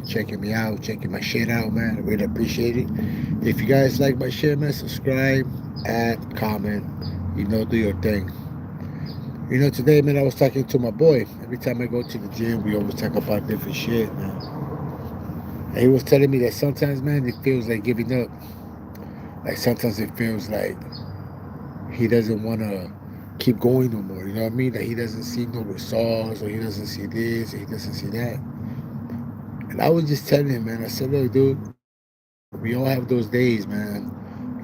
checking me out, checking my shit out, man. I really appreciate it. If you guys like my shit, man, subscribe, add, comment. Do your thing. Today, man, I was talking to my boy. Every time I go to the gym, we always talk about different shit, man. And he was telling me that sometimes, man, it feels like giving up. Like sometimes it feels like he doesn't want to keep going no more. You know what I mean? That he doesn't see no results, or he doesn't see this, or he doesn't see that. And I was just telling him, man. I said, look, dude, we all have those days, man.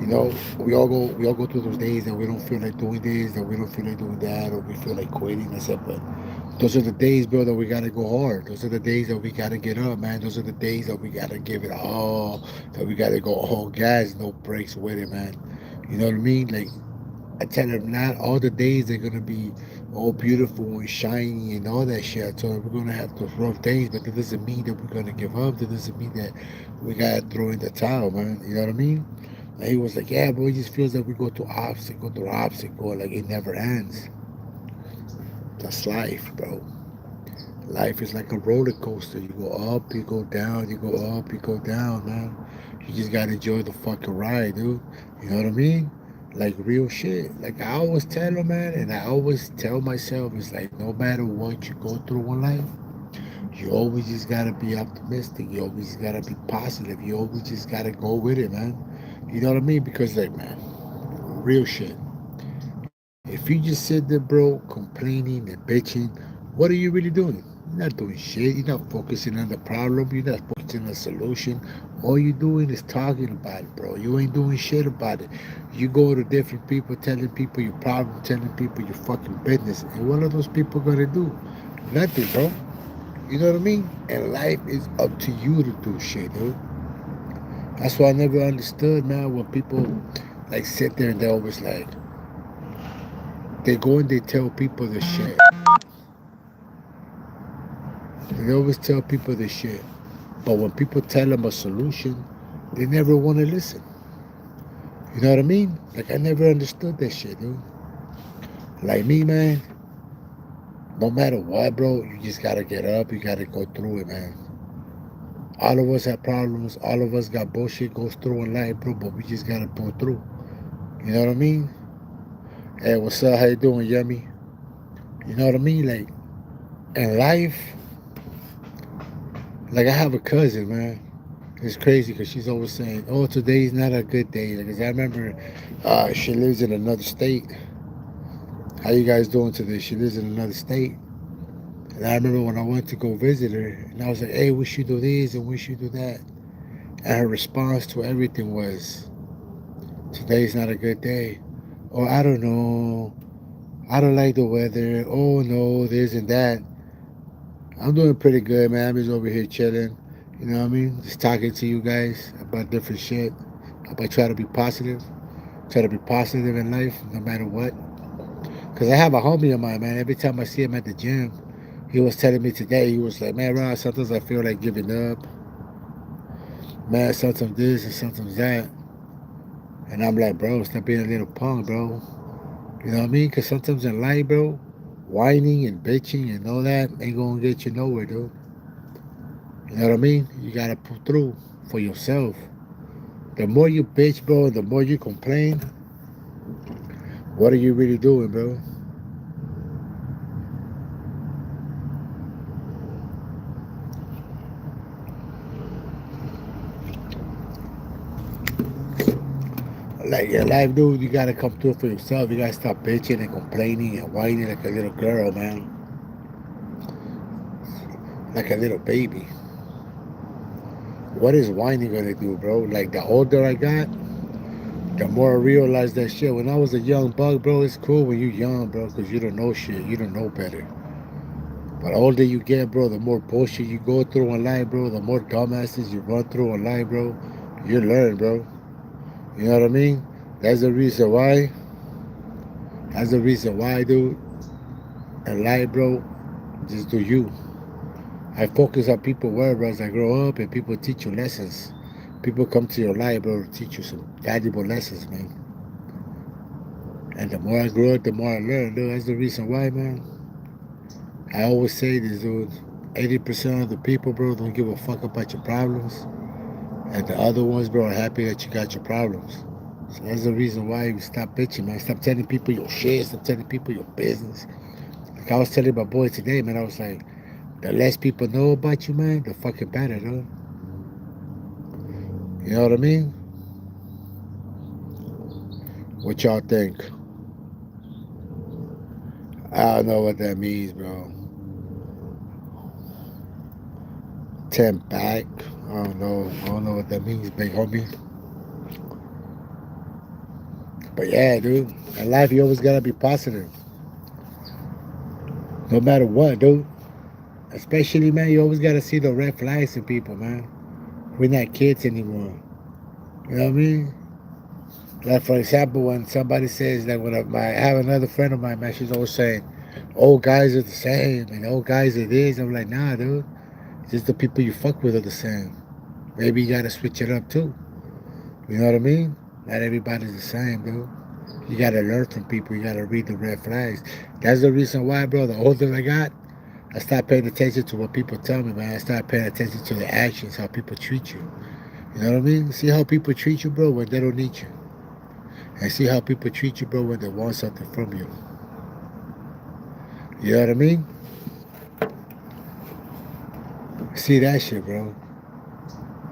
We all go through those days that we don't feel like doing this, that we don't feel like doing that, or we feel like quitting. I said, but those are the days, bro, that we gotta go hard. Those are the days that we gotta get up, man. Those are the days that we gotta give it all. That we gotta go all gas, no breaks with it, man. You know what I mean? Like I tell them, not all the days are gonna be all beautiful and shiny and all that shit. I told them we're gonna have those rough days, but that doesn't mean that we're gonna give up. That doesn't mean that we gotta throw in the towel, man. You know what I mean? And he was like, yeah, bro, it just feels like we go through obstacle, like it never ends. That's life, bro. Life is like a roller coaster. You go up, you go down, you go up, you go down, man. You just gotta enjoy the fucking ride, dude. You know what I mean? Like real shit. Like I always tell them, man, and I always tell myself, it's like no matter what you go through in life, you always just gotta be optimistic. You always gotta be positive. You always just gotta go with it, man. You know what I mean? Because like, man, real shit. If you just sit there, bro, complaining and bitching, what are you really doing? You're not doing shit. You're not focusing on the problem. You're not focusing on the solution. All you're doing is talking about it, bro. You ain't doing shit about it. You go to different people, telling people your problem, telling people your fucking business. And what are those people gonna do? Nothing, bro. You know what I mean? And life is up to you to do shit, dude. That's why I never understood, man, when people like sit there and they're always like, they go and they tell people the shit. They always tell people the shit. But when people tell them a solution, they never want to listen. You know what I mean? Like, I never understood that shit, dude. Like me, man, no matter what, bro, you just gotta get up. You gotta go through it, man. All of us have problems. All of us got bullshit goes through in life, bro, but we just gotta pull through. You know what I mean? Hey, what's up? How you doing, Yummy? You know what I mean? Like, in life, like, I have a cousin, man. It's crazy because she's always saying, "Oh, today's not a good day." Because I remember, she lives in another state. How you guys doing today? She lives in another state, and I remember when I went to go visit her, and I was like, "Hey, we should do this and we should do that." And her response to everything was, "Today's not a good day," or "I don't know, I don't like the weather." Oh no, this and that. I'm doing pretty good, man. I'm just over here chilling. You know what I mean? Just talking to you guys about different shit. I try to be positive. Try to be positive in life, no matter what. Cause I have a homie of mine, man. Every time I see him at the gym, he was telling me today. He was like, "Man, Ron, sometimes I feel like giving up. Man, sometimes this and sometimes that." And I'm like, "Bro, stop being a little punk, bro." You know what I mean? Cause sometimes in life, bro, whining and bitching and all that ain't gonna get you nowhere, dude. You know what I mean? You gotta pull through for yourself. The more you bitch, bro, the more you complain, what are you really doing, bro? Like your life, dude, you gotta come through for yourself. You gotta stop bitching and complaining and whining like a little girl, man, like a little baby. What is whining gonna do, bro? Like the older I got, the more I realized that shit. When I was a young buck, bro, it's cool when you're young, bro, because you don't know shit. You don't know better. But the older you get, bro, the more bullshit you go through in life, bro, the more dumbasses you run through in life, bro, you learn, bro. You know what I mean? That's the reason why. That's the reason why, dude. In life, bro, just do you. I focus on people wherever as I grow up and people teach you lessons. People come to your life, bro, to teach you some valuable lessons, man. And the more I grow up, the more I learn, dude. That's the reason why, man. I always say this, dude. 80% of the people, bro, don't give a fuck about your problems. And the other ones, bro, are happy that you got your problems. So that's the reason why you stop bitching, man. Stop telling people your shit. Stop telling people your business. Like I was telling my boy today, man, I was like, the less people know about you, man, the fucking better, dude. You know what I mean? What y'all think? I don't know what that means, bro. 10 back. I don't know. I don't know what that means, big homie. But yeah, dude. In life, you always gotta be positive. No matter what, dude. Especially, man, you always gotta see the red flags in people, man. We're not kids anymore. You know what I mean? Like, for example, when somebody says that I have another friend of mine, man, she's always saying, old guys are the same and old guys are this. I'm like, nah, dude. Just the people you fuck with are the same. Maybe you gotta switch it up too. You know what I mean? Not everybody's the same, dude. You gotta learn from people. You gotta read the red flags. That's the reason why, bro. The older I got, I stopped paying attention to what people tell me, man. I started paying attention to the actions, how people treat you. You know what I mean? See how people treat you, bro, when they don't need you. And see how people treat you, bro, when they want something from you. You know what I mean? See that shit, bro.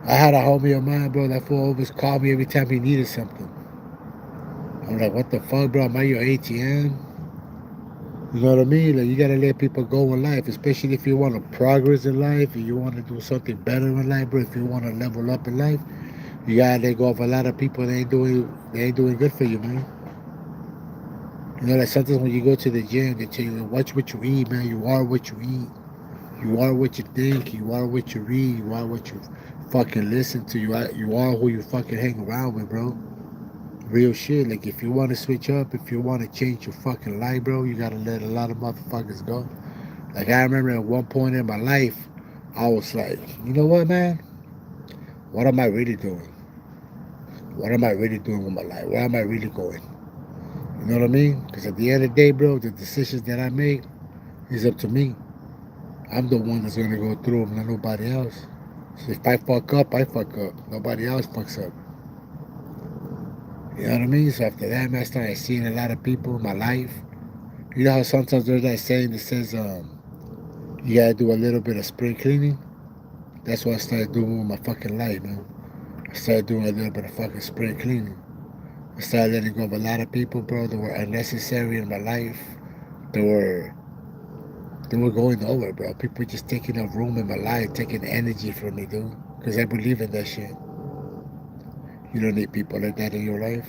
I had a homie of mine, bro. That fool always called me every time he needed something. I'm like, what the fuck, bro? Am I your ATM? You know what I mean? Like, you gotta let people go in life, especially if you want to progress in life, if you want to do something better in life, bro. If you want to level up in life, you gotta let go of a lot of people that ain't doing good for you, man. You know, like sometimes when you go to the gym, they tell you, watch what you eat, man. You are what you eat. You are what you think. You are what you read. You are what you fucking listen to. You are who you fucking hang around with, bro. Real shit. Like, if you want to switch up, if you want to change your fucking life, bro, you gotta let a lot of motherfuckers go. Like, I remember at one point in my life, I was like, you know what, man? What am I really doing? What am I really doing with my life? Where am I really going? You know what I mean? Because at the end of the day, bro, the decisions that I make is up to me. I'm the one that's gonna go through them, not nobody else. So if I fuck up, I fuck up. Nobody else fucks up. You know what I mean? So after that, man, I started seeing a lot of people in my life. You know how sometimes there's that saying that says, you gotta do a little bit of spring cleaning? That's what I started doing with my fucking life, man. I started doing a little bit of fucking spring cleaning. I started letting go of a lot of people, bro, that were unnecessary in my life. They were they were going nowhere, bro. People just taking up room in my life, taking energy from me, dude. Because I believe in that shit. You don't need people like that in your life.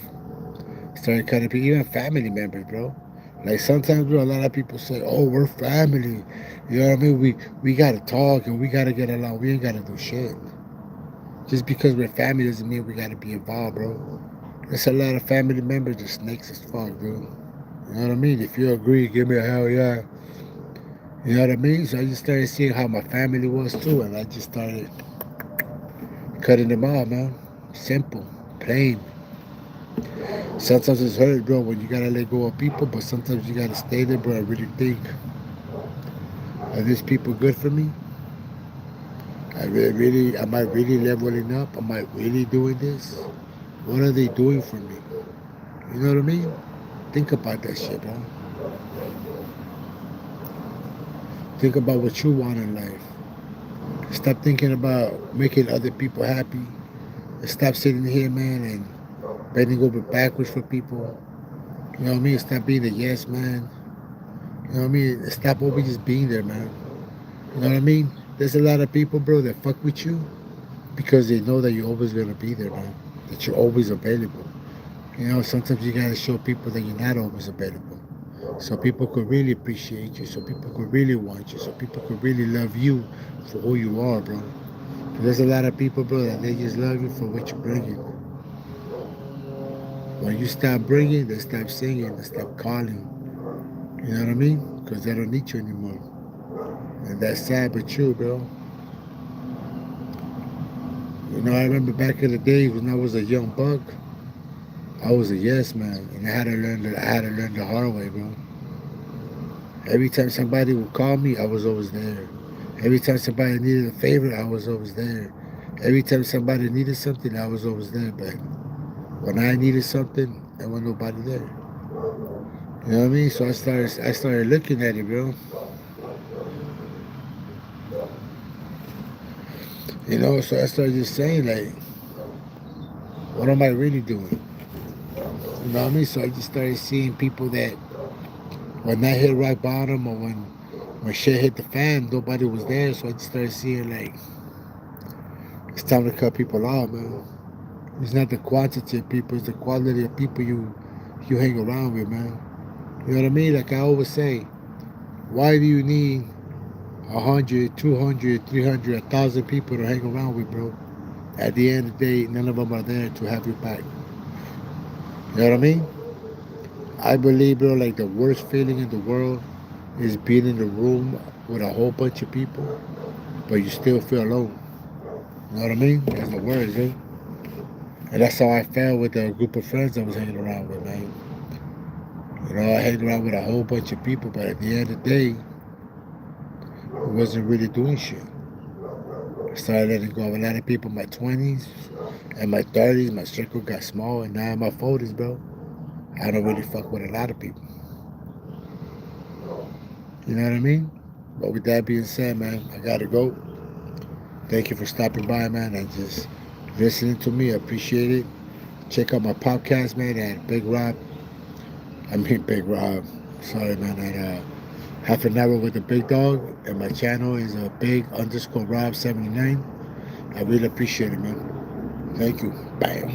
Started cutting people, even family members, bro. Like sometimes, bro, a lot of people say, "Oh, we're family." You know what I mean? We gotta talk and we gotta get along. We ain't gotta do shit. Just because we're family doesn't mean we gotta be involved, bro. There's a lot of family members that snakes as fuck, dude. You know what I mean? If you agree, give me a hell yeah. You know what I mean? So I just started seeing how my family was too, and I just started cutting them out, man. Simple, plain. Sometimes it's hard, bro, when you gotta let go of people, but sometimes you gotta stay there, bro. I really think, are these people good for me? Am I really leveling up? Am I really doing this? What are they doing for me? You know what I mean? Think about that shit, bro. Think about what you want in life. Stop thinking about making other people happy. And stop sitting here, man, and bending over backwards for people. You know what I mean? Stop being a yes man. You know what I mean? Stop always just being there, man. You know what I mean? There's a lot of people, bro, that fuck with you because they know that you're always gonna be there, man. That you're always available. You know, sometimes you gotta show people that you're not always available. So people could really appreciate you, so people could really want you, so people could really love you for who you are, bro. There's a lot of people, bro, that they just love you for what you're bringing. When you stop bringing, they stop singing, they stop calling. You know what I mean? Because they don't need you anymore. And that's sad but true, bro. You know, I remember back in the days when I was a young buck, I was a yes man, and I had to learn the hard way, bro. Every time somebody would call me, I was always there. Every time somebody needed a favor, I was always there. Every time somebody needed something, I was always there. But when I needed something, there was nobody there. You know what I mean? So I started looking at it, bro. So I started just saying, like, what am I really doing? You know what I mean? So I just started seeing people that when I hit rock bottom, or when shit hit the fan, nobody was there. So I just started seeing, like, it's time to cut people off, man. It's not the quantity of people, it's the quality of people you hang around with, man. You know what I mean? Like I always say, why do you need 100, 200, 300, 1,000 people to hang around with, bro? At the end of the day, none of them are there to have your back. You know what I mean? I believe, bro, like the worst feeling in the world is being in the room with a whole bunch of people, but you still feel alone. You know what I mean? That's the worst, bro. And that's how I felt with the group of friends I was hanging around with, man. I hanged around with a whole bunch of people, but at the end of the day, I wasn't really doing shit. I started letting go of a lot of people in my 20s and my 30s. My circle got small, and now in my 40s, bro, I don't really fuck with a lot of people. You know what I mean? But with that being said, man, I gotta go. Thank you for stopping by, man, and just listening to me. I appreciate it. Check out my podcast, man, at Big Rob. Sorry, man, at Half an Hour with the Big Dog. And my channel is big_Rob79. I really appreciate it, man. Thank you. Bam.